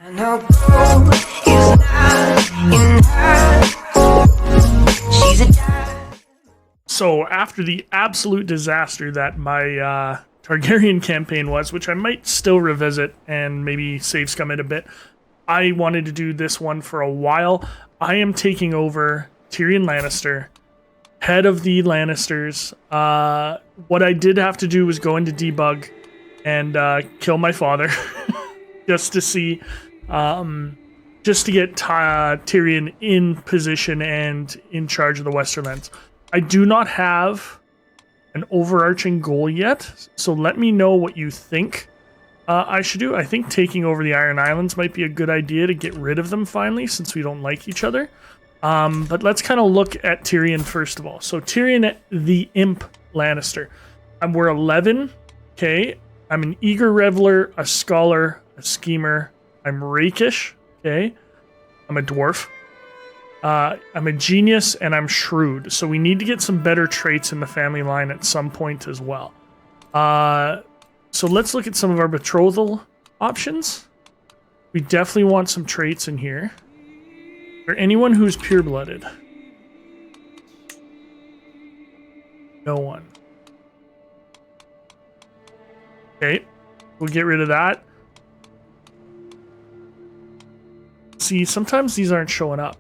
No gold is not in her. She's a diamond. So after the absolute disaster that my Targaryen campaign was, which I might still revisit and maybe save scum it a bit, I wanted to do this one for a while. I am taking over Tyrion Lannister, head of the Lannisters. What I did have to do was go into debug and kill my father just to see, just to get Tyrion in position and in charge of the Westerlands. I do not have an overarching goal yet, so let me know what you think I should do. I think taking over the Iron Islands might be a good idea to get rid of them finally, since we don't like each other. But let's kind of look at Tyrion first of all. So Tyrion the Imp Lannister. We're 11. Okay. I'm an eager reveler, a scholar, a schemer. I'm rakish. Okay. I'm a dwarf. I'm a genius and I'm shrewd. So we need to get some better traits in the family line at some point as well. So let's look at some of our betrothal options. We definitely want some traits in here. Is there anyone who's pure-blooded? No one. Okay, we'll get rid of that. See, sometimes these aren't showing up,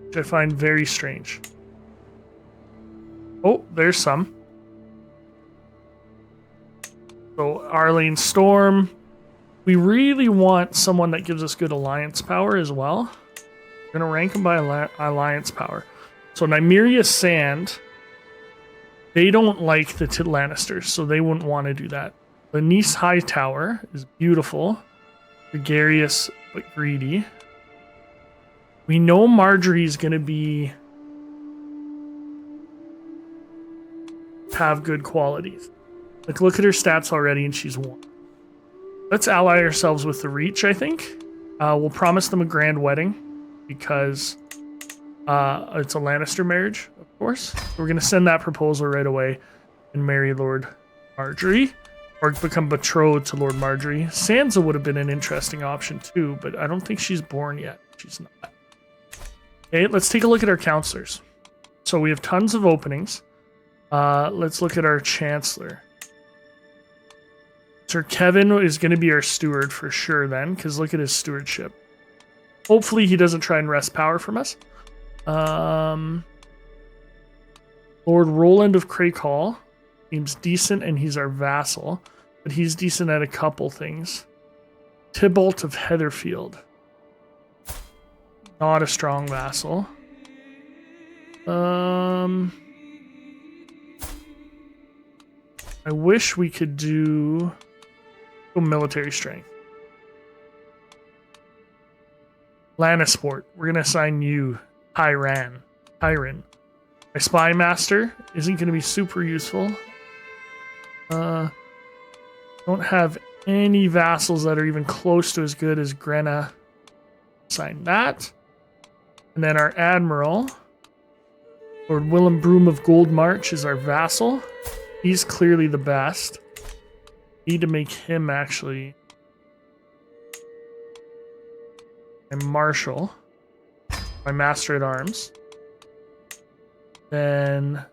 which I find very strange. Oh, there's some. So, Arlene Storm. We really want someone that gives us good alliance power as well. We're going to rank them by alliance power. So, Nymeria Sand. They don't like the Lannisters, so they wouldn't want to do that. The Nice Hightower is beautiful. Gregarious, but greedy. We know Marjorie's going to have good qualities. Like, look at her stats already, and she's 1. Let's ally ourselves with the Reach, I think. We'll promise them a grand wedding, because it's a Lannister marriage, of course. We're going to send that proposal right away and marry Lord Marjorie, or become betrothed to Lord Marjorie. Sansa would have been an interesting option too, but I don't think she's born yet. She's not. Okay, let's take a look at our counselors. So we have tons of openings. Let's look at our Chancellor. Sir Kevin is going to be our steward for sure then, because look at his stewardship. Hopefully he doesn't try and wrest power from us. Lord Roland of Crake Hall seems decent, and he's our vassal, but he's decent at a couple things. Tybalt of Heatherfield. Not a strong vassal. I wish we could do military strength. Lannisport. We're going to assign you Tyrion. My spy master isn't going to be super useful. Don't have any vassals that are even close to as good as Grenna. Assign that. And then our admiral, Lord Willem Broom of Goldmarch, is our vassal. He's clearly the best. Need to make him actually a marshal, my master at arms. Then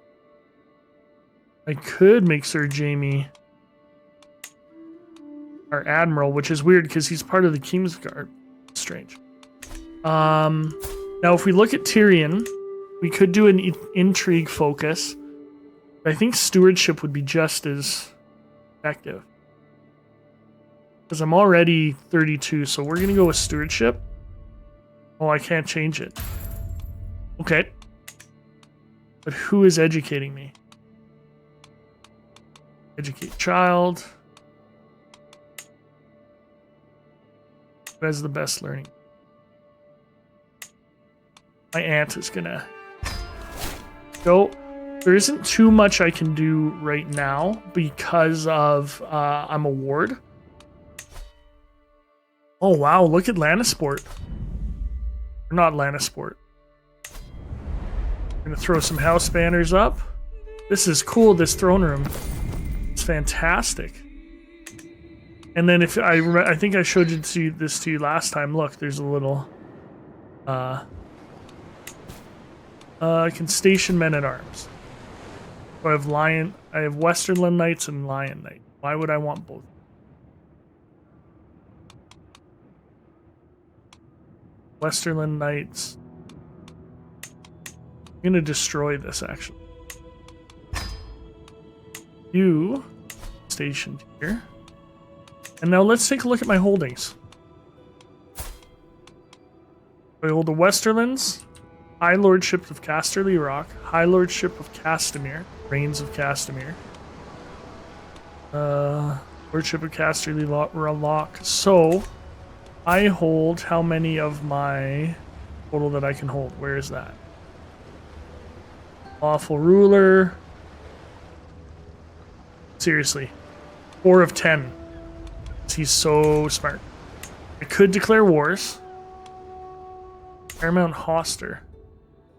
I could make Sir Jaime our admiral, which is weird because he's part of the Kingsguard. Strange. Now, if we look at Tyrion, we could do an intrigue focus. I think stewardship would be just as effective. Because I'm already 32, so we're going to go with stewardship. Oh, I can't change it. Okay. But who is educating me? Educate child. Who has the best learning? My aunt is going to go. There isn't too much I can do right now because of I'm a ward. Oh, wow. Look at Lannisport. Or not Lannisport. I'm going to throw some house banners up. This is cool, this throne room. It's fantastic. And then if I think I showed this to you last time. Look, there's a little. I can station men at arms. So I have Westerland Knights and Lion Knight. Why would I want both? Westerland Knights. I'm gonna destroy this actually. You stationed here. And now let's take a look at my holdings. I hold the Westerlands, High Lordship of Casterly Rock, High Lordship of Castamere, Reigns of Castamere, Lordship of Casterly Rock. So I hold how many of my total that I can hold? Where is that? Lawful Ruler. Seriously. 4 of 10. He's so smart. I could declare wars. Paramount Hoster.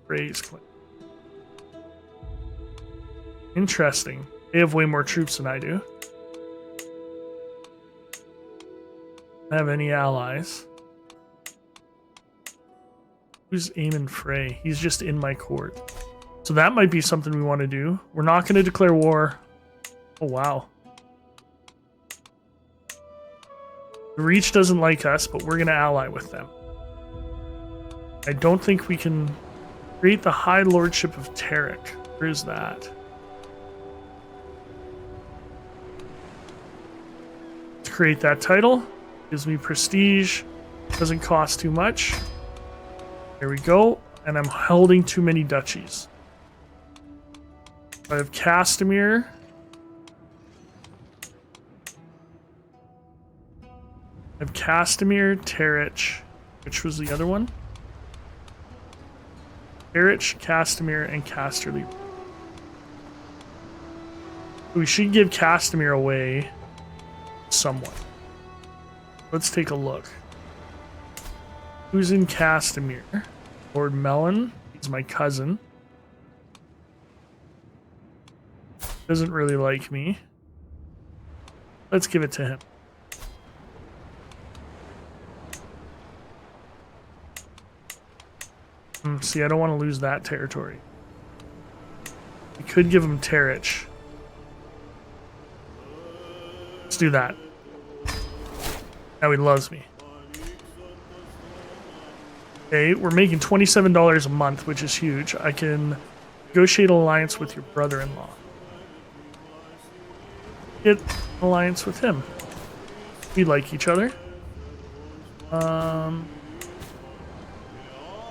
Raise claim. Interesting. They have way more troops than I do. I have any allies. Who's Aemon Frey? He's just in my court. So that might be something we want to do. We're not going to declare war. Oh, wow. The Reach doesn't like us, but we're going to ally with them. I don't think we can create the High Lordship of Tarek. Where is that? To create that title. Gives me prestige. Doesn't cost too much. There we go. And I'm holding too many duchies. I have Castamere. I have Castamere, Terich. Which was the other one? Terich, Castamere, and Casterly. We should give Castamere away somewhat. Let's take a look. Who's in Castamere? Lord Mellon. He's my cousin. Doesn't really like me. Let's give it to him. See, I don't want to lose that territory. We could give him Terich. Let's do that. Now he loves me. Okay, we're making $27 a month, which is huge. I can negotiate an alliance with your brother-in-law. Get an alliance with him. We like each other.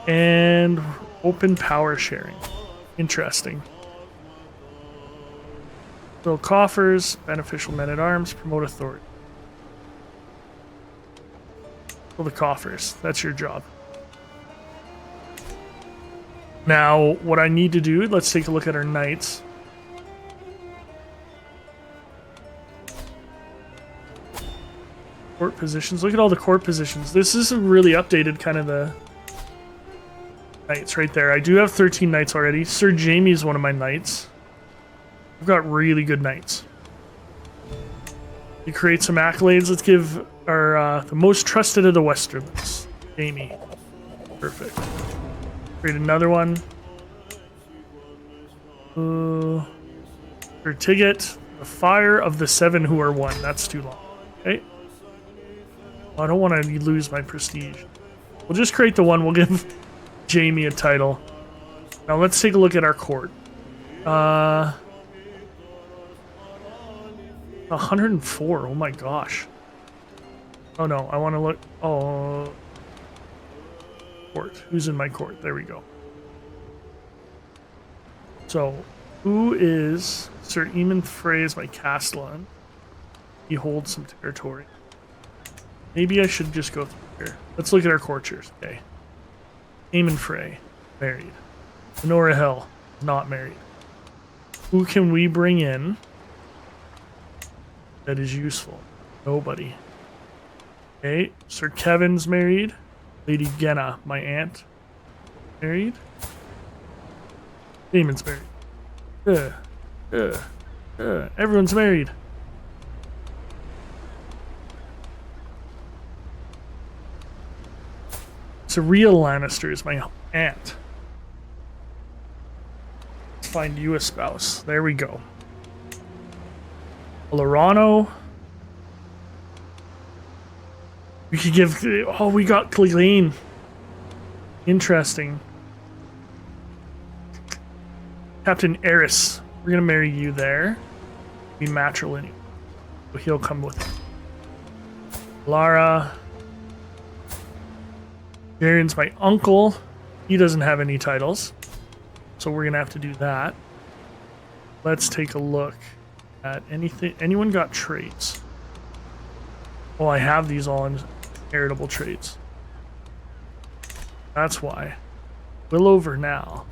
And open power sharing. Interesting. Fill coffers, beneficial men-at-arms, promote authority. Fill the coffers. That's your job. Now, what I need to do, let's take a look at our knights. Court positions. Look at all the court positions. This is a really updated kind of the knights right there. I do have 13 knights already. Sir Jamie is one of my knights. We've got really good knights. You create some accolades. Let's give our the most trusted of the Westerlands, Jamie. Perfect. Create another one. Sir Tigget, the Fire of the Seven Who Are One. That's too long. Okay. Well, I don't want to lose my prestige. We'll just create the one. We'll give Jamie a title. Now let's take a look at our court. 104. Oh my gosh. Oh no, I want to look. Oh. Court. Who's in my court? There we go. So, who is Sir Aemon Frey is my Castellan. He holds some territory. Maybe I should just go through here. Let's look at our courtiers. Okay. Aemon Frey, married. Honora Hill, not married. Who can we bring in that is useful? Nobody. Okay, Sir Kevin's married. Lady Genna, my aunt, married. Damon's married. Everyone's married. So real Lannister is my aunt. Let's find you a spouse. There we go. Lorano. We could give... Oh, we got Clegane. Interesting. Captain Eris. We're gonna marry you there. Be matrilineal. So he'll come with him. Lara. Darion's my uncle. He doesn't have any titles. So we're gonna have to do that. Let's take a look at anything. Anyone got traits? Well, I have these all in heritable traits. That's why. Willow Vernal.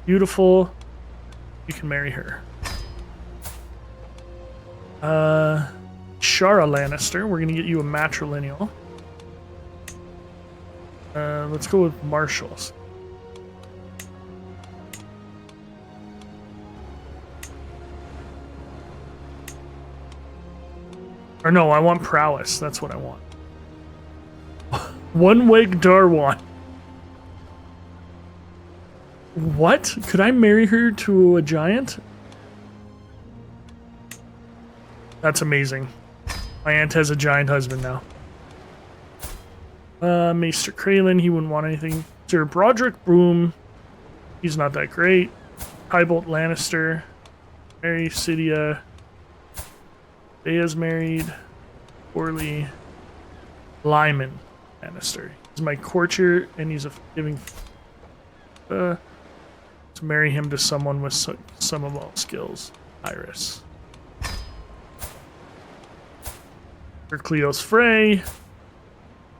Beautiful. You can marry her. Shara Lannister. We're gonna get you a matrilineal. Let's go with Marshals. Or no, I want prowess. That's what I want. One-Wig Darwan. What? Could I marry her to a giant? That's amazing. My aunt has a giant husband now. Maester Kraylin, he wouldn't want anything. Sir Broderick Broom, he's not that great. Tybolt Lannister, Mary Cydia, Bea's married. Orly, Lyman Lannister. He's my courtier, and he's a giving. To marry him to someone with some of all skills. Iris. For Cleos Frey.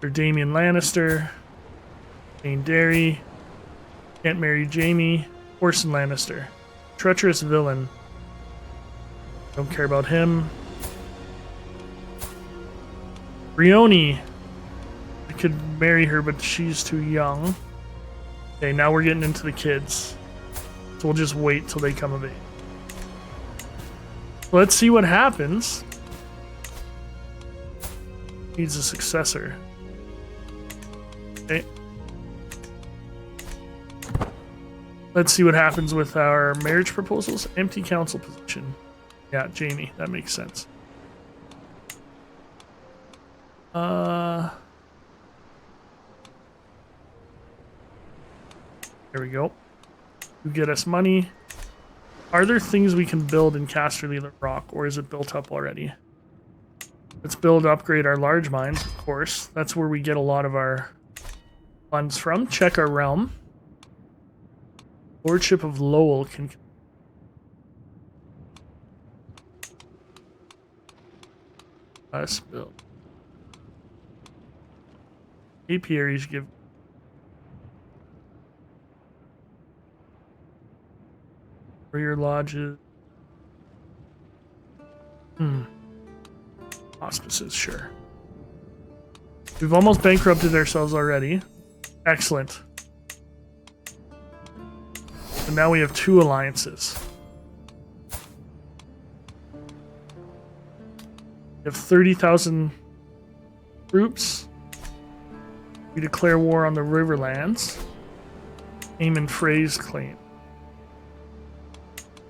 For Damian Lannister. Jane Derry. Can't marry Jaime. Orson Lannister. Treacherous villain. Don't care about him. Brioni. I could marry her, but she's too young. Okay, now we're getting into the kids. So we'll just wait till they come of age. Let's see what happens. Needs a successor. Okay. Let's see what happens with our marriage proposals. Empty council position. Yeah, Jaime. That makes sense. There we go. You get us money. Are there things we can build in Casterly Rock, or is it built up already? Let's upgrade our large mines, of course. That's where we get a lot of our funds from. Check our realm. Lordship of Lowell can... Let's build. Apiaries give... Warrior lodges. Auspices, sure. We've almost bankrupted ourselves already. Excellent. So now we have 2 alliances. We have 30,000 troops. We declare war on the Riverlands. Aemon Frey's claim.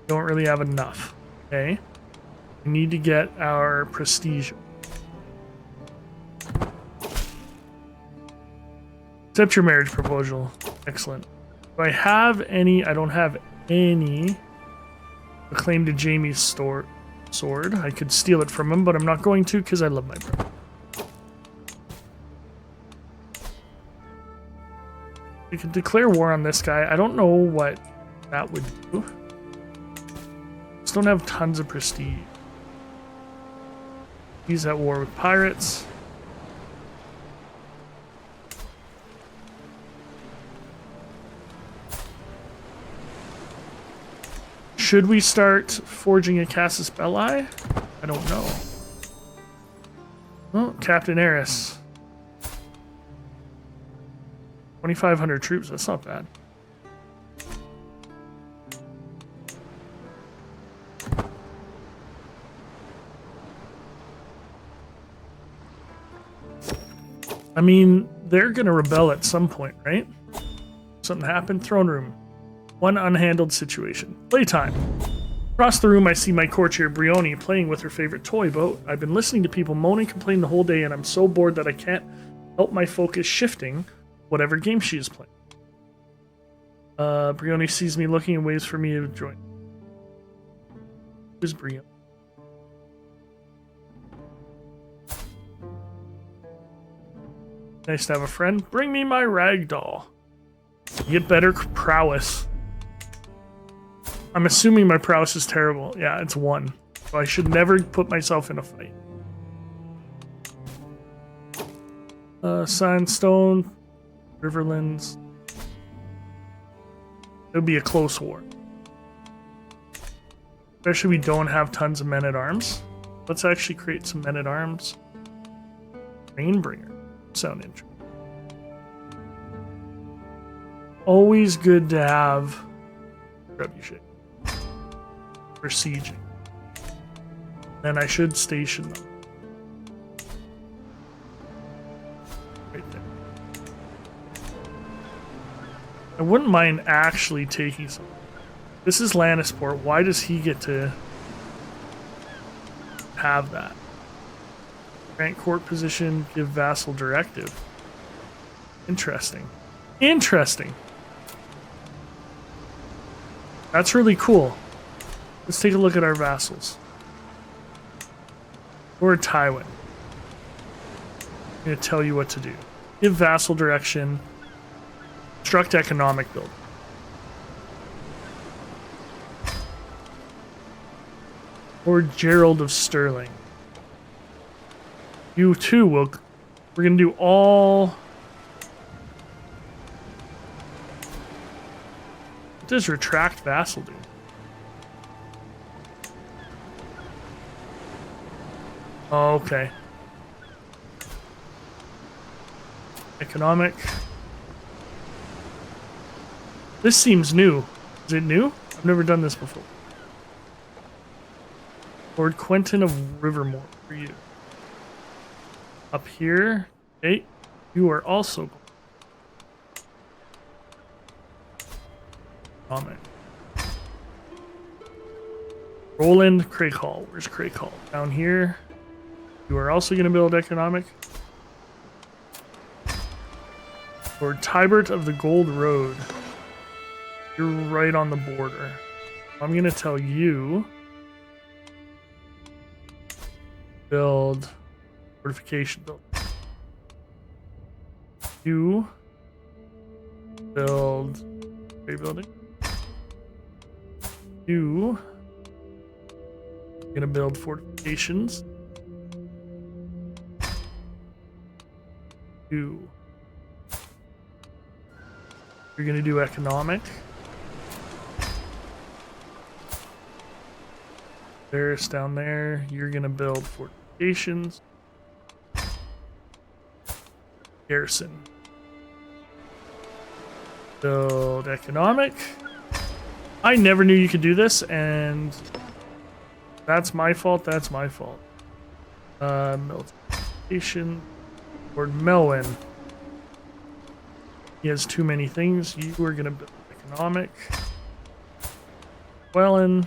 Don't really have enough. Okay. We need to get our prestige. Accept your marriage proposal. Excellent. Do I have any? I don't have any. A claim to Jaime's sword. I could steal it from him, but I'm not going to because I love my brother. We can declare war on this guy. I don't know what that would do. Just don't have tons of prestige. He's at war with pirates. Should we start forging a Casus Belli? I don't know. Oh, Captain Eris. 2,500 troops, that's not bad. I mean, they're gonna rebel at some point, right? Something happened. Throne room. One unhandled situation. Playtime. Across the room, I see my courtier Brioni playing with her favorite toy boat. I've been listening to people moan and complain the whole day, and I'm so bored that I can't help my focus shifting whatever game she is playing. Brioni sees me looking and waits for me to join. Who's Brioni? Nice to have a friend. Bring me my rag doll. You get better prowess. I'm assuming my prowess is terrible. Yeah, it's 1. So I should never put myself in a fight. Sandstone. Riverlands. It would be a close war. Especially we don't have tons of men-at-arms. Let's actually create some men-at-arms. Rainbringer. Sound interesting. Always good to have trebuchet for sieging. Then I should station them right there. I wouldn't mind actually taking some. This is Lannisport. Why does he get to have that? Grant court position, give vassal directive. Interesting. Interesting. That's really cool. Let's take a look at our vassals. Or Tywin. I'm going to tell you what to do. Give vassal direction. Construct economic build. Or Gerald of Stirling. You too will. We're going to do all. What does retract vassal do? Oh, okay. Economic. This seems new. Is it new? I've never done this before. Lord Quentin of Rivermore for you. Up here. Okay. You are also economic. Roland Craighall. Where's Craighall? Down here. You are also going to build economic. Lord Tybert of the Gold Road. You're right on the border. I'm going to tell you build fortification build. You build great building. You are going to build fortifications. You're going to do economic. There's down there. You're going to build fortifications. Garrison. Build economic. I never knew you could do this, and that's my fault. That's my fault. Militation. Lord Melwyn. He has too many things. You are going to build economic. Wellen.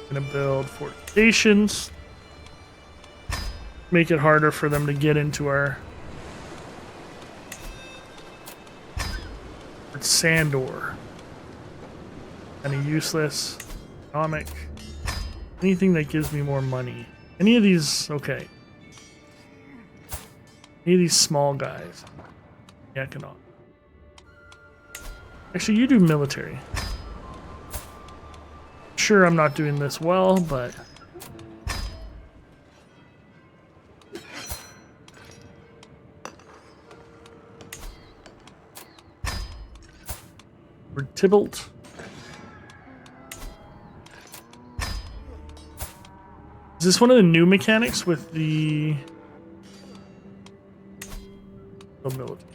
Going to build fortifications. Make it harder for them to get into our Sandor. Kind of useless. Economic. Anything that gives me more money. Any of these, okay. Any of these small guys. Economic. Actually, you do military. Sure, I'm not doing this well, but for Tybalt. Is this one of the new mechanics with the military?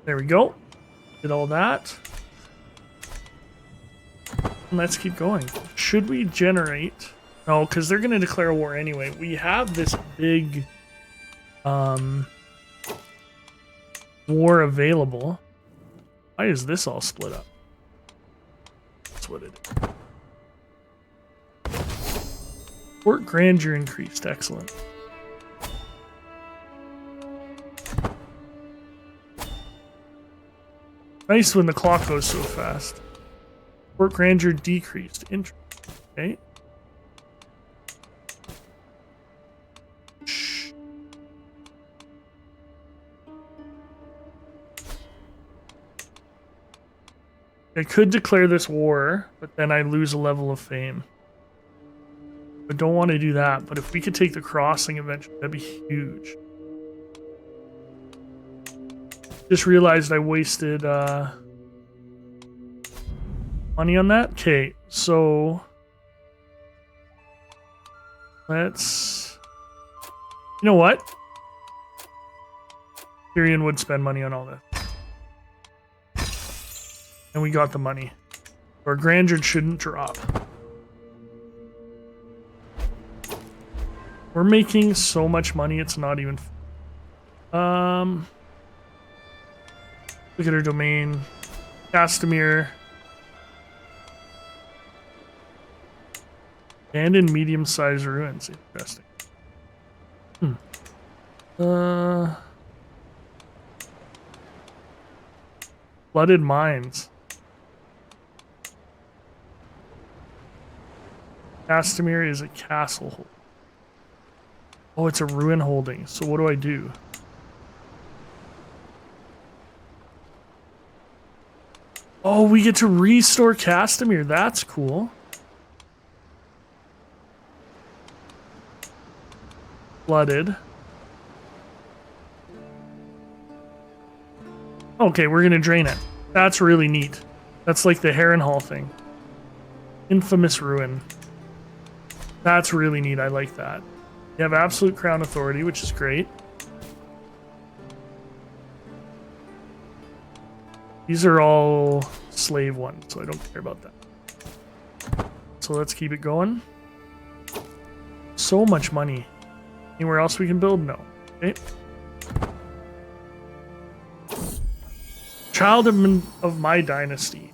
There we go. Did all that. Let's keep going. Should we generate No, because they're going to declare war anyway. We have this big war available. Why is this all split up? That's what it is. Fort grandeur increased. Excellent. Nice when the clock goes so fast. Fort grandeur decreased. Interesting. Okay. Shh. I could declare this war, but then I lose a level of fame. I don't want to do that, but if we could take the crossing eventually, that'd be huge. Just realized I wasted money on that. Okay, so let's... You know what? Tyrion would spend money on all this. And we got the money. Our grandeur shouldn't drop. We're making so much money, it's not even... Look at our domain. Castamere. And in medium-sized ruins. Interesting. Flooded mines. Castamere is a castle. Oh, it's a ruin holding. So what do I do? Oh, we get to restore Castamere. That's cool. Flooded. Okay, we're gonna drain it. That's really neat. That's like the Harrenhal thing. Infamous ruin. That's really neat. I like that. You have absolute crown authority, which is great. These are all slave ones, so I don't care about that. So let's keep it going. So much money. Anywhere else we can build? No. Okay. Child of my dynasty.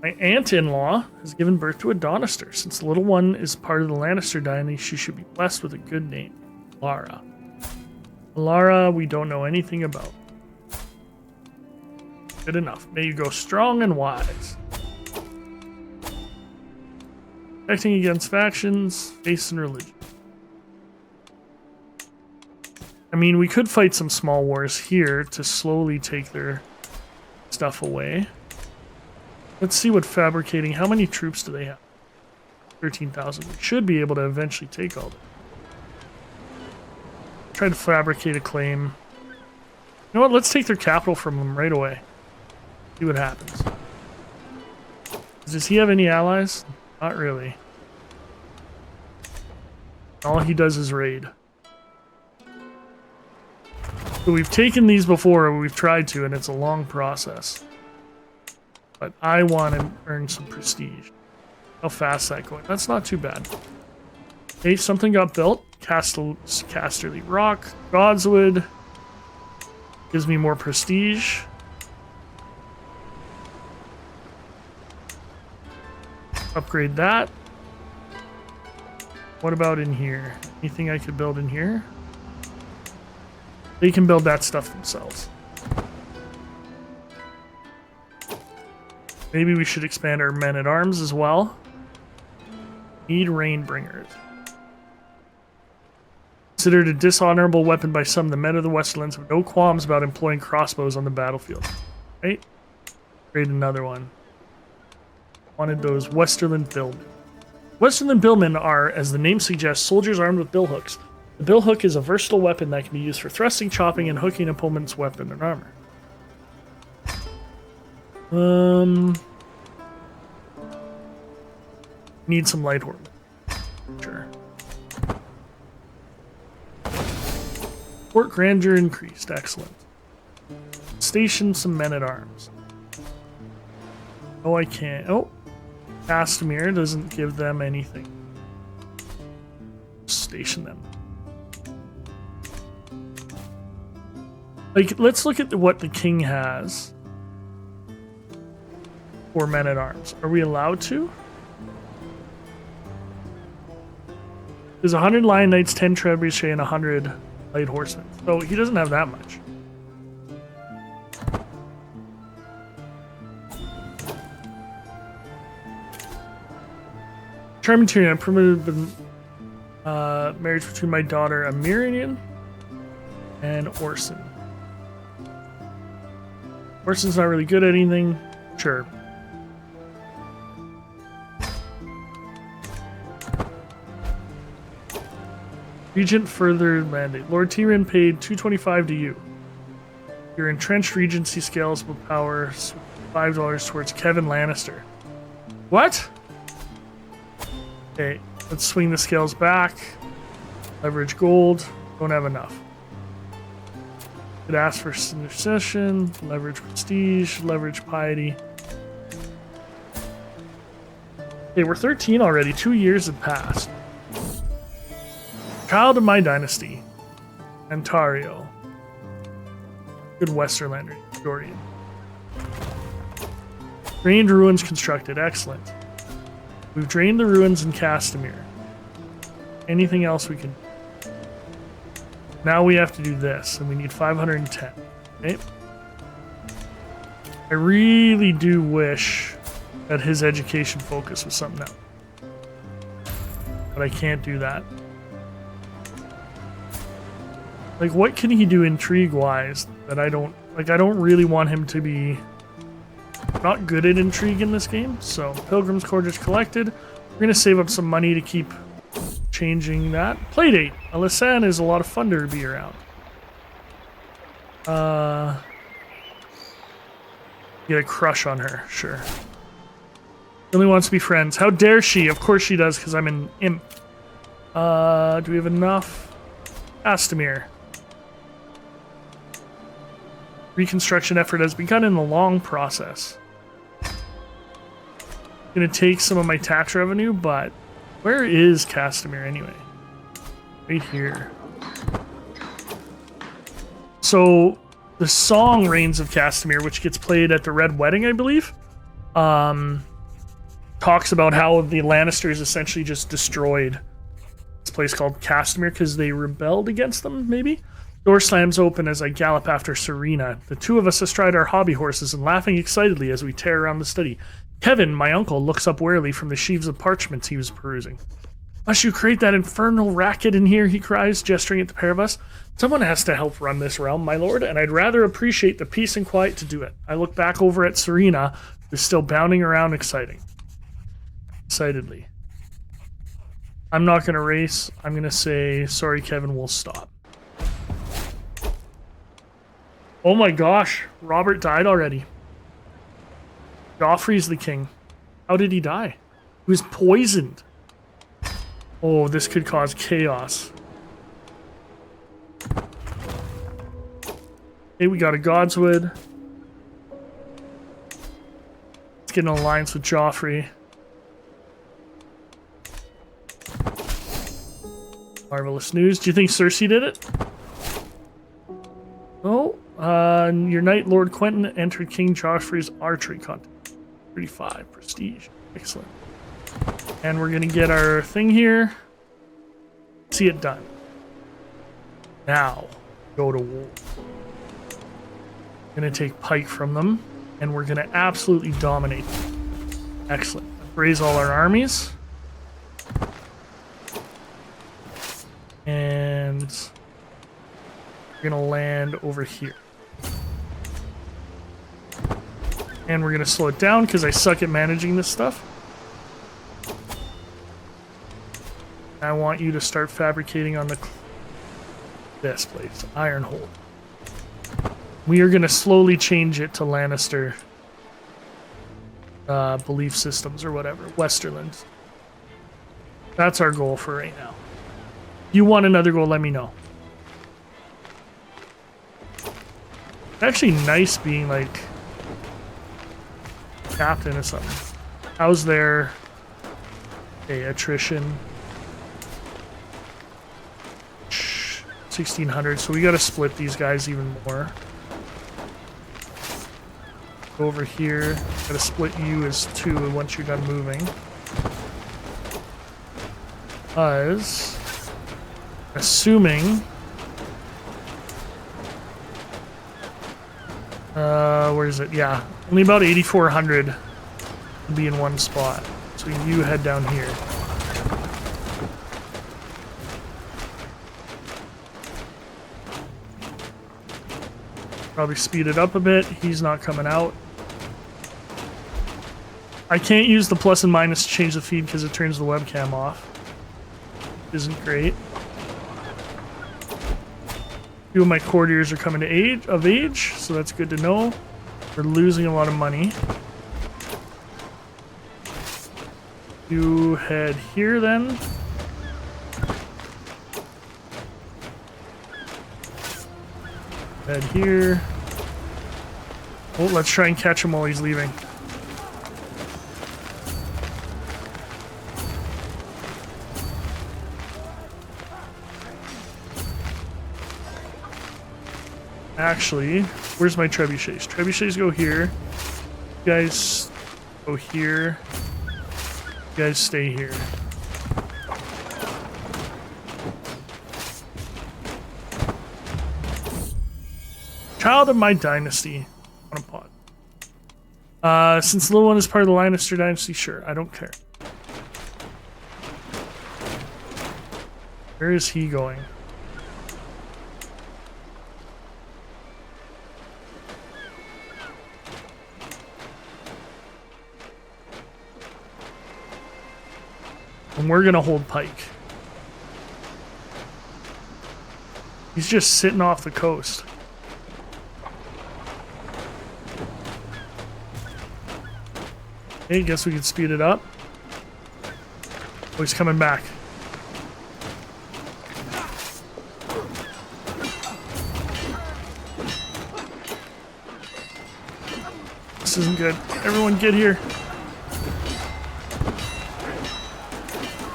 My aunt-in-law has given birth to a Donister. Since the little one is part of the Lannister dynasty, she should be blessed with a good name. Lara. Lara, we don't know anything about. Good enough. May you go strong and wise. Protecting against factions, faith and religion. I mean, we could fight some small wars here to slowly take their stuff away. Let's see what fabricating... How many troops do they have? 13,000. We should be able to eventually take all of it. Try to fabricate a claim. You know what? Let's take their capital from them right away. See what happens. Does he have any allies? Not really. All he does is raid. So we've taken these before, we've tried to, and it's a long process. But I want to earn some prestige. How fast is that going? That's not too bad. Okay, something got built. Casterly Rock. Godswood. Gives me more prestige. Upgrade that. What about in here? Anything I could build in here? They can build that stuff themselves. Maybe we should expand our men-at-arms as well. Need Rainbringers. Considered a dishonorable weapon by some, the men of the Westerlands have no qualms about employing crossbows on the battlefield. Right? Create another one. Wanted those Westerland Billmen. Westerland Billmen are, as the name suggests, soldiers armed with billhooks. The billhook is a versatile weapon that can be used for thrusting, chopping, and hooking opponent's weapon and armor. Need some light horse. Sure. Fort grandeur increased. Excellent. Station some men-at-arms. Oh, I can't. Oh. Castamere doesn't give them anything. station them. Like, let's look at what the king has. 4 men-at-arms. Are we allowed to? There's 100 lion knights, 10 trebuchet, and 100 light horsemen. So he doesn't have that much. Charming Tyrion, I permitted the marriage between my daughter Amirian and Orson. Orson's not really good at anything. Sure. Regent further mandate. Lord Tyrion paid 225 to you. Your entrenched regency scales will power $5 towards Kevin Lannister. What? Okay, let's swing the scales back. Leverage gold. Don't have enough. Could ask for succession. Leverage prestige. Leverage piety. Okay, we're 13 already. 2 years have passed. Child of my dynasty. Ontario. Good Westerlander. Dorian. Drained ruins constructed. Excellent. We've drained the ruins in Castamere. Anything else we can... Now we have to do this, and we need 510. Okay? I really do wish that his education focus was something else. But I can't do that. Like, what can he do intrigue-wise that I don't... Like, I don't really want him to be not good at intrigue in this game. So, Pilgrim's Quarters collected. We're going to save up some money to keep changing that. Playdate. Alysanne is a lot of fun to be around. Get a crush on her, sure. Really wants to be friends. How dare she? Of course she does, because I'm an imp. Do we have enough? Castamere. Reconstruction effort has begun in the long process. Gonna take some of my tax revenue, but where is Castamere anyway? Right here. So the song Reigns of Castamere, which gets played at the Red Wedding, I believe, talks about how the Lannisters essentially just destroyed this place called Castamere because they rebelled against them, maybe? Door slams open as I gallop after Serena, the two of us astride our hobby horses and laughing excitedly as we tear around the study. Kevin, my uncle, looks up warily from the sheaves of parchments he was perusing. Must you create that infernal racket in here, he cries, gesturing at the pair of us. Someone has to help run this realm, my lord, and I'd rather appreciate the peace and quiet to do it. I look back over at Serena, who's still bounding around excitedly. I'm not going to race. I'm going to say, sorry, Kevin, we'll stop. Oh my gosh, Robert died already. Joffrey's the king. How did he die? He was poisoned. Oh, this could cause chaos. Hey, we got a Godswood. Let's get an alliance with Joffrey. Marvelous news. Do you think Cersei did it? Oh, your knight, Lord Quentin, entered King Joffrey's archery contest. 35 prestige. Excellent. And we're going to get our thing here. See it done. Now, go to war. Going to take Pyke from them, and we're going to absolutely dominate them. Excellent. Raise all our armies. And we're going to land over here. And we're going to slow it down because I suck at managing this stuff. I want you to start fabricating on this place, Ironhold. We are going to slowly change it to Lannister belief systems or whatever, Westerlands. That's our goal for right now. You want another goal, let me know. It's actually nice being like captain or something. How's their attrition? 1,600. So we got to split these guys even more. Go over here. Got to split you as 2 once you're done moving. Because, assuming, where is it? Yeah, only about 8,400 to be in one spot. So you head down here. Probably speed it up a bit. He's not coming out. I can't use the plus and minus to change the feed because it turns the webcam off. Isn't great. Few of my courtiers are coming of age, so that's good to know. We're losing a lot of money. You head here then. Head here. Oh, let's try and catch him while he's leaving. Actually, where's my trebuchets? Trebuchets go here. You guys go here. You guys stay here. Child of my dynasty. On a pod. Since the little one is part of the Lannister dynasty, sure, I don't care. Where is he going? And we're gonna hold Pyke. He's just sitting off the coast. Okay, guess we can speed it up. Oh, he's coming back. This isn't good. Everyone get here.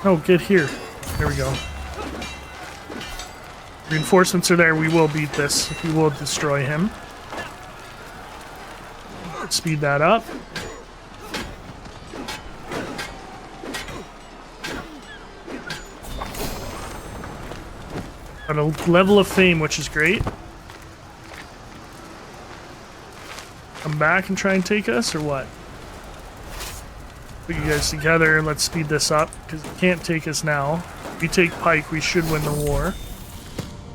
No, get here. There we go. Reinforcements are there. We will beat this. We will destroy him. Speed that up. Got a level of fame, which is great. Come back and try and take us, or what? Put you guys together. Let's speed this up, because it can't take us now. If we take Pyke, we should win the war.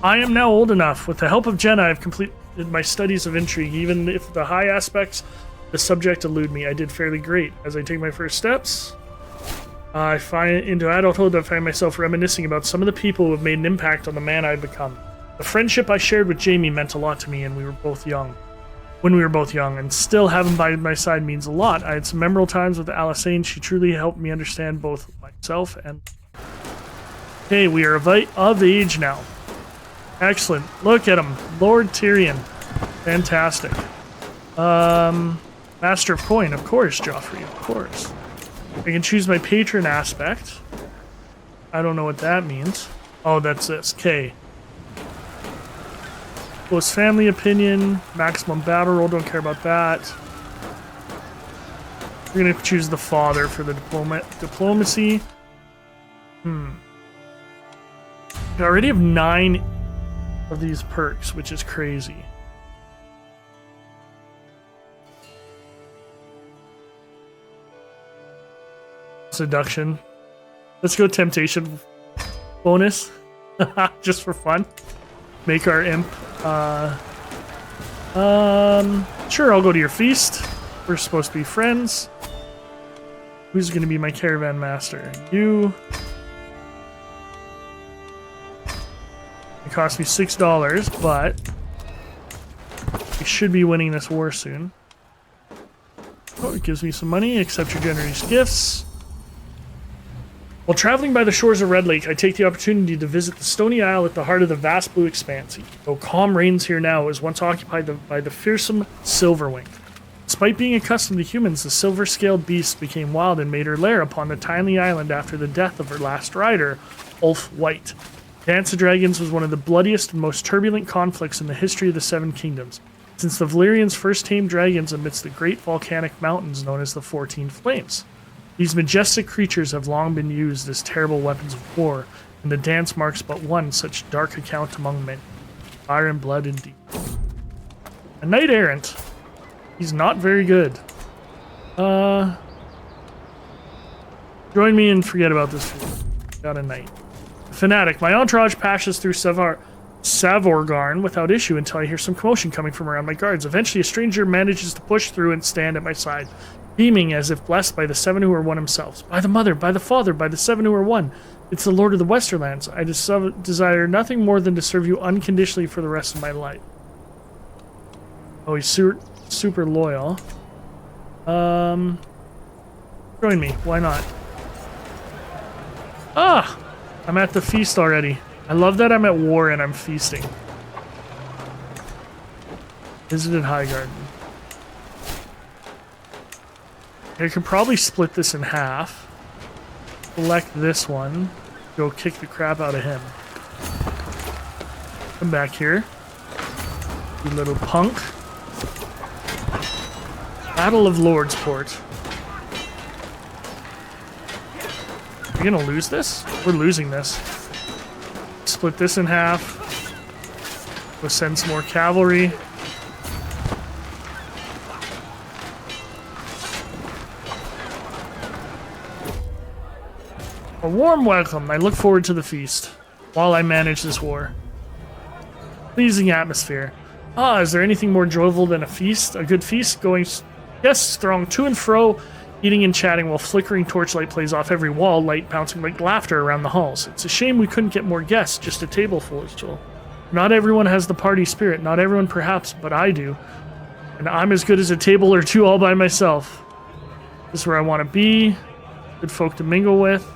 I am now old enough. With the help of Jenna, I've completed my studies of intrigue. Even if the high aspects of the subject elude me, I did fairly great. As I take my first steps into adulthood, I find myself reminiscing about some of the people who have made an impact on the man I've become. The friendship I shared with Jamie meant a lot to me, and we were both young. When we were both young, and still having by my side means a lot. I had some memorable times with Alyssane. She truly helped me understand both myself and... Okay, we are of age now. Excellent. Look at him. Lord Tyrion. Fantastic. Master of Coin, of course, Joffrey, of course. I can choose my patron aspect. I don't know what that means. Oh, that's this. K. Close family opinion, maximum battle roll, don't care about that. We're gonna choose the father for the diplomacy. I already have 9 of these perks, which is crazy. Seduction. Let's go temptation bonus. Just for fun. Make our imp. Sure, I'll go to your feast. We're supposed to be friends. Who's going to be my caravan master? You. It cost me $6, but we should be winning this war soon. Oh, it gives me some money. Accept your generous gifts. While traveling by the shores of Red Lake, I take the opportunity to visit the stony isle at the heart of the vast blue expanse. Though calm reigns here now, it was once occupied by the fearsome Silverwing. Despite being accustomed to humans, the silver-scaled beast became wild and made her lair upon the tiny island after the death of her last rider, Ulf White. Dance of Dragons was one of the bloodiest and most turbulent conflicts in the history of the Seven Kingdoms, since the Valyrians first tamed dragons amidst the great volcanic mountains known as the 14 Flames. These majestic creatures have long been used as terrible weapons of war, and the dance marks but one such dark account among many. Fire and blood indeed. A knight errant. He's not very good. Join me and forget about this fool. Got a knight. Fanatic. My entourage passes through Savorgarn without issue until I hear some commotion coming from around my guards. Eventually, a stranger manages to push through and stand at my side, beaming as if blessed by the seven who are one themselves. By the Mother, by the Father, by the seven who are one. It's the Lord of the Westerlands. I desire nothing more than to serve you unconditionally for the rest of my life. Oh, he's super loyal. Join me. Why not? Ah! I'm at the feast already. I love that I'm at war and I'm feasting. Visited Highgarden. I could probably split this in half. Select this one. Go kick the crap out of him. Come back here. You little punk. Battle of Lordsport. Are we gonna lose this? We're losing this. Split this in half. We'll send some more cavalry. A warm welcome. I look forward to the feast while I manage this war. Pleasing atmosphere. Ah, is there anything more joyful than a feast? A good feast? Guests throng to and fro, eating and chatting while flickering torchlight plays off every wall, light bouncing like laughter around the halls. It's a shame we couldn't get more guests, just a table full is full. Not everyone has the party spirit, not everyone perhaps, but I do. And I'm as good as a table or two all by myself. This is where I want to be. Good folk to mingle with.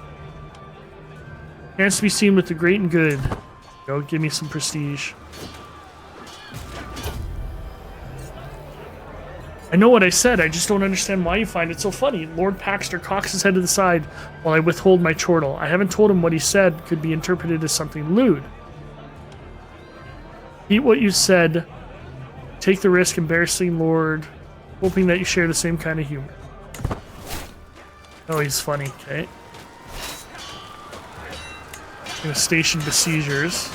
Chance to be seen with the great and good. Go, give me some prestige. I know what I said, I just don't understand why you find it so funny. Lord Paxter cocks his head to the side while I withhold my chortle. I haven't told him what he said could be interpreted as something lewd. Eat what you said. Take the risk, embarrassing Lord, hoping that you share the same kind of humor. Oh, he's funny, okay. Gonna station besiegers.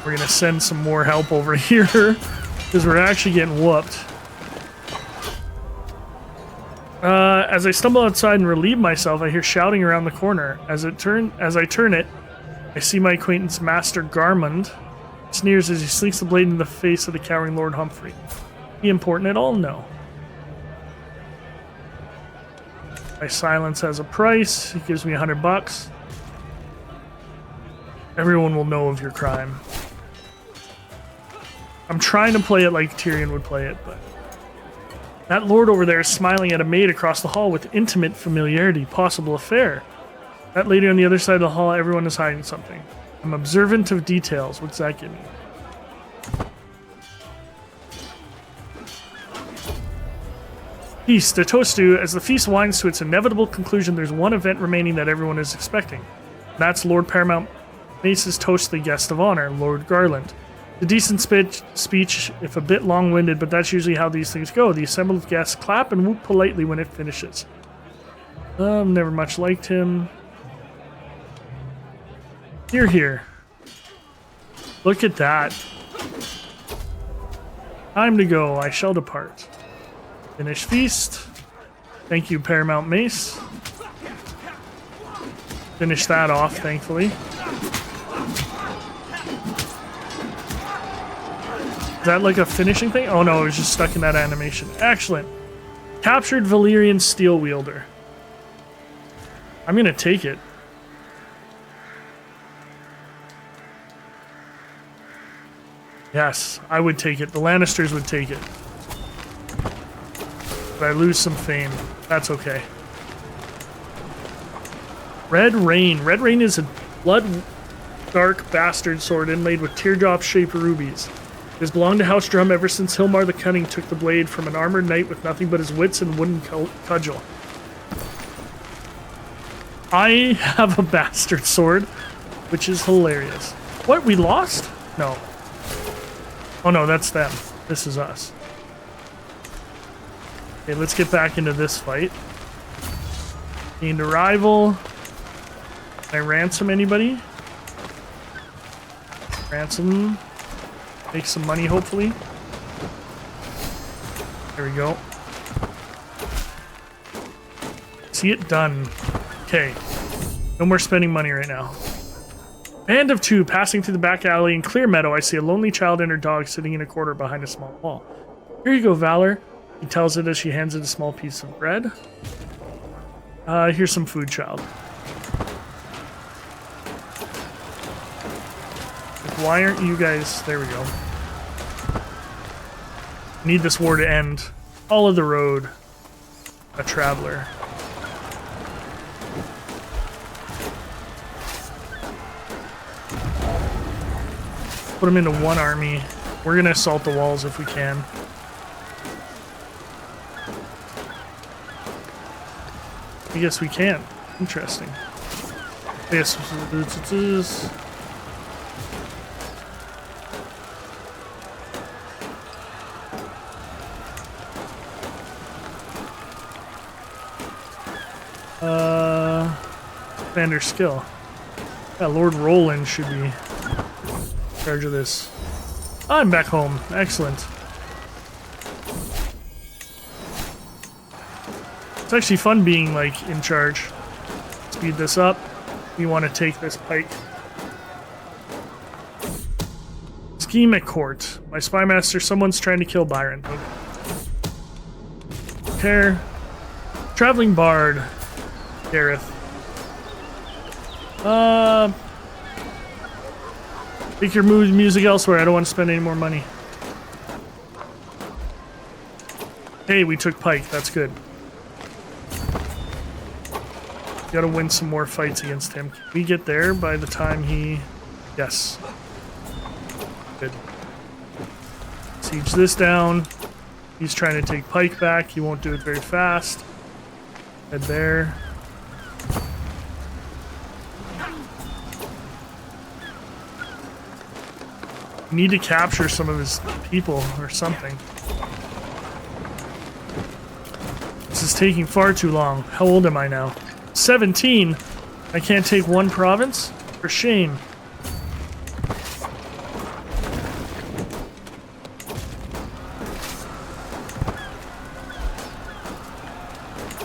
We're gonna send some more help over here because we're actually getting whooped. As I stumble outside and relieve myself, I hear shouting around the corner. As I turn it, I see my acquaintance Master Garmund sneers as he slinks the blade in the face of the cowering Lord Humphrey. He important at all? No. My silence has a price. He gives me $100. Everyone will know of your crime. I'm trying to play it like Tyrion would play it, but... That lord over there is smiling at a maid across the hall with intimate familiarity. Possible affair. That lady on the other side of the hall, everyone is hiding something. I'm observant of details. What's that give me? Feast. A toast to. As the feast winds to its inevitable conclusion, there's one event remaining that everyone is expecting. That's Lord Paramount Mace's toast to the guest of honor, Lord Garland. A decent speech, if a bit long-winded, but that's usually how these things go. The assembled guests clap and whoop politely when it finishes. Never much liked him. Here. Look at that. Time to go. I shall depart. Finish feast. Thank you, Paramount Mace. Finish that off, thankfully. Is that like a finishing thing? Oh no, it was just stuck in that animation. Excellent. Captured Valyrian steel wielder. I'm gonna take it. Yes, I would take it. The Lannisters would take it. But I lose some fame. That's okay. Red Rain. Red Rain is a blood dark bastard sword inlaid with teardrop-shaped rubies. It has belonged to House Drum ever since Hilmar the Cunning took the blade from an armored knight with nothing but his wits and wooden cudgel. I have a bastard sword. which is hilarious. What, we lost? No. Oh no, that's them. This is us. Okay, let's get back into this fight. Gained a rival. Can I ransom anybody? Ransom. Make some money, hopefully. There we go. See it done. Okay. No more spending money right now. Band of two passing through the back alley in Clear Meadow. I see a lonely child and her dog sitting in a corner behind a small wall. Here you go, Valor. He tells it as she hands it a small piece of bread. Here's some food, child. Why aren't you guys... There we go. Need this war to end. Follow the road. A traveler. Put them into one army. We're gonna assault the walls if we can. I guess we can. Interesting. Yes. Commander skill. Yeah, Lord Roland should be in charge of this. I'm back home. Excellent. It's actually fun being, like, in charge. Speed this up. We want to take this Pyke. Scheme at court. My spy master, someone's trying to kill Byron. Care. Traveling bard. Gareth. Take your music elsewhere. I don't want to spend any more money. Hey, we took Pyke. That's good. Gotta win some more fights against him. Can we get there by the time he... Yes. Good. Siege this down. He's trying to take Pyke back. He won't do it very fast. Head there. We need to capture some of his people or something. This is taking far too long. How old am I now? 17? I can't take one province? For shame.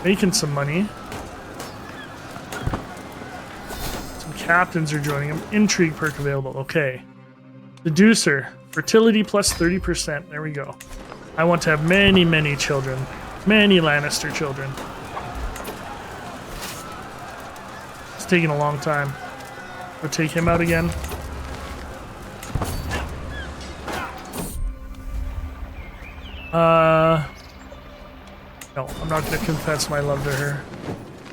Making some money. Some captains are joining him. Intrigue perk available. Okay. Seducer. Fertility plus 30%. There we go. I want to have many, many children. Many Lannister children. It's taking a long time. We'll take him out again. No, I'm not going to confess my love to her.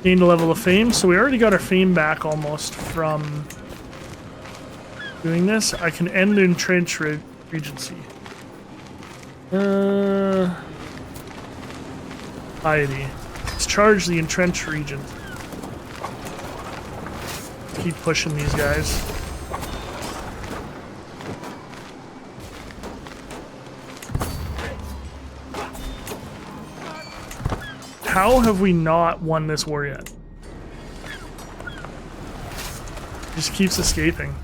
Gained a level of fame, so we already got our fame back almost from doing this. I can end the entrenched regency. Piety. Let's charge the entrenched regent. Keep pushing these guys. How have we not won this war yet? Just keeps escaping.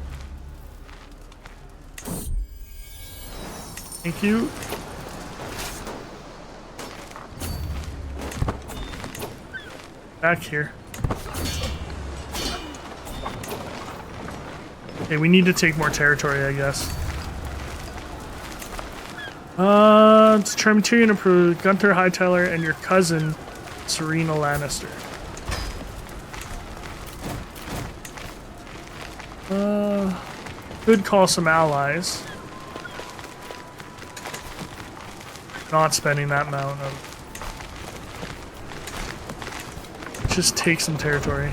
Thank you. Back here. Okay, we need to take more territory, I guess. It's Tyrion approved. Gunter Hightower and your cousin, Serena Lannister. Could call some allies. Not spending that amount of... Just take some territory.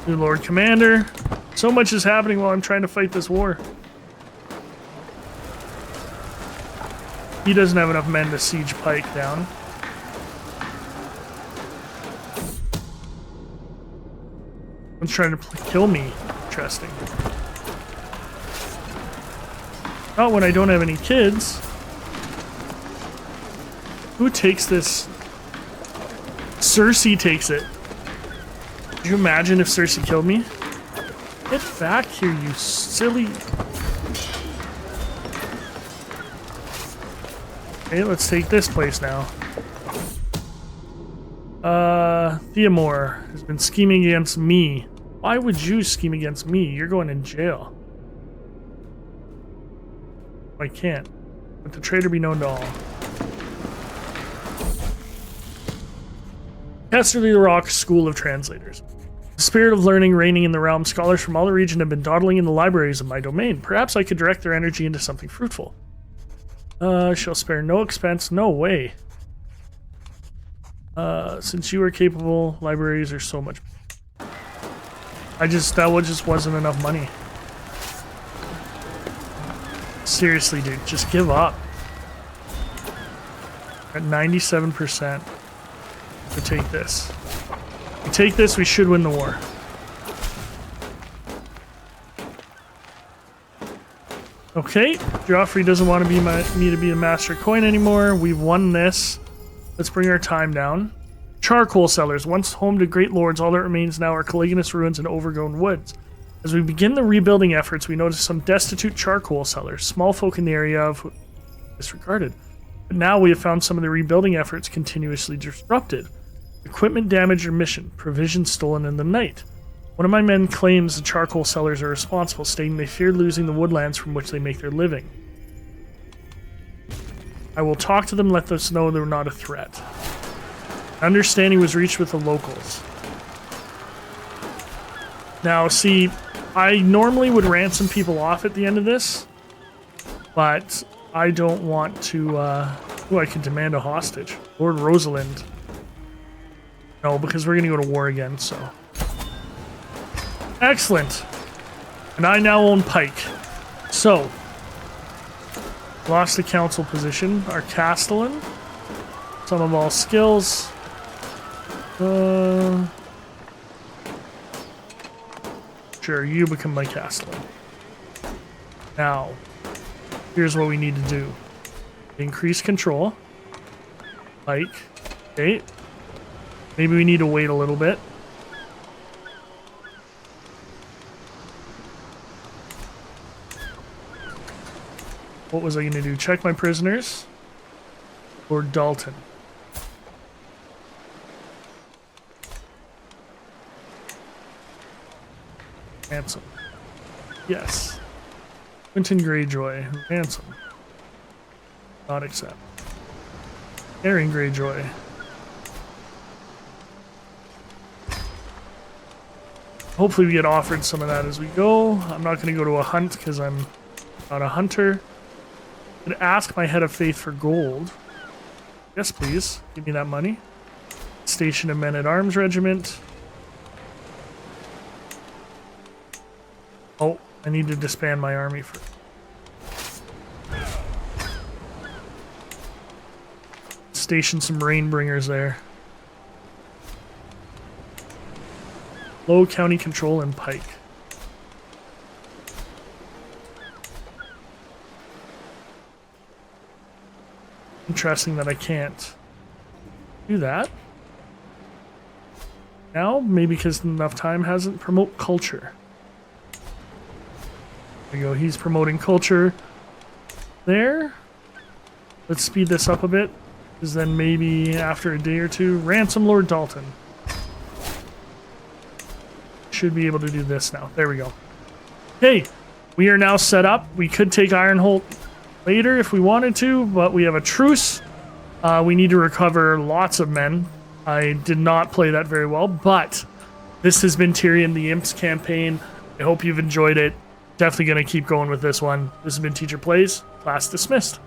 New Lord Commander. So much is happening while I'm trying to fight this war. He doesn't have enough men to siege Pyke down. He's trying to kill me. Interesting. Not when I don't have any kids. Who takes this? Cersei takes it. Could you imagine if Cersei killed me? Get back here, you silly... Okay, let's take this place now. Theomore has been scheming against me. Why would you scheme against me? You're going in jail. I can't. Let the traitor be known to all. Casterly the Rock School of Translators. The spirit of learning reigning in the realm, scholars from all the region have been dawdling in the libraries of my domain. Perhaps I could direct their energy into something fruitful. Shall spare no expense. No way. Since you are capable, libraries are so much. That just wasn't enough money. Seriously, dude, just give up. At 97%. To take this. If we take this, we should win the war. Okay, Joffrey doesn't want to be me to be a master coin anymore. We've won this. Let's bring our time down. Charcoal cellars, once home to great lords, all that remains now are Caliganus ruins and overgrown woods. As we begin the rebuilding efforts, we notice some destitute charcoal cellars. Small folk in the area have disregarded. But now we have found some of the rebuilding efforts continuously disrupted. Equipment damaged or mission. Provisions stolen in the night. One of my men claims the charcoal sellers are responsible, stating they fear losing the woodlands from which they make their living. I will talk to them, let them know they're not a threat. Understanding was reached with the locals. Now, see, I normally would ransom people off at the end of this, but I don't want to, I can demand a hostage. Lord Rosalind. No, because we're going to go to war again, so... Excellent. And I now own Pyke. So, lost the council position. Our Castellan. Some of all skills. Sure, you become my Castellan. Now, here's what we need to do. Increase control. Pyke. Okay. Maybe we need to wait a little bit. What was I going to do? Check my prisoners? Or Dalton? Ransom. Yes. Quentin Greyjoy. Ransom. Not accept. Aaron Greyjoy. Hopefully we get offered some of that as we go. I'm not going to go to a hunt because I'm not a hunter. I'm going to ask my head of faith for gold. Yes, please. Give me that money. Station a men-at-arms regiment. Oh, I need to disband my army first. Station some Rainbringers there. Low county control in Pyke. Interesting that I can't do that. Now, maybe because enough time hasn't. Promote culture. There you go, he's promoting culture there. Let's speed this up a bit, because then maybe after a day or two, ransom Lord Dalton. Should be able to do this now. There we go. Okay, we are now set up. We could take Ironholt later if we wanted to, but we have a truce. We need to recover lots of men. I did not play that very well, but this has been Tyrion the Imps campaign. I hope you've enjoyed it. Definitely going to keep going with this one. This has been Teacher Plays. Class dismissed.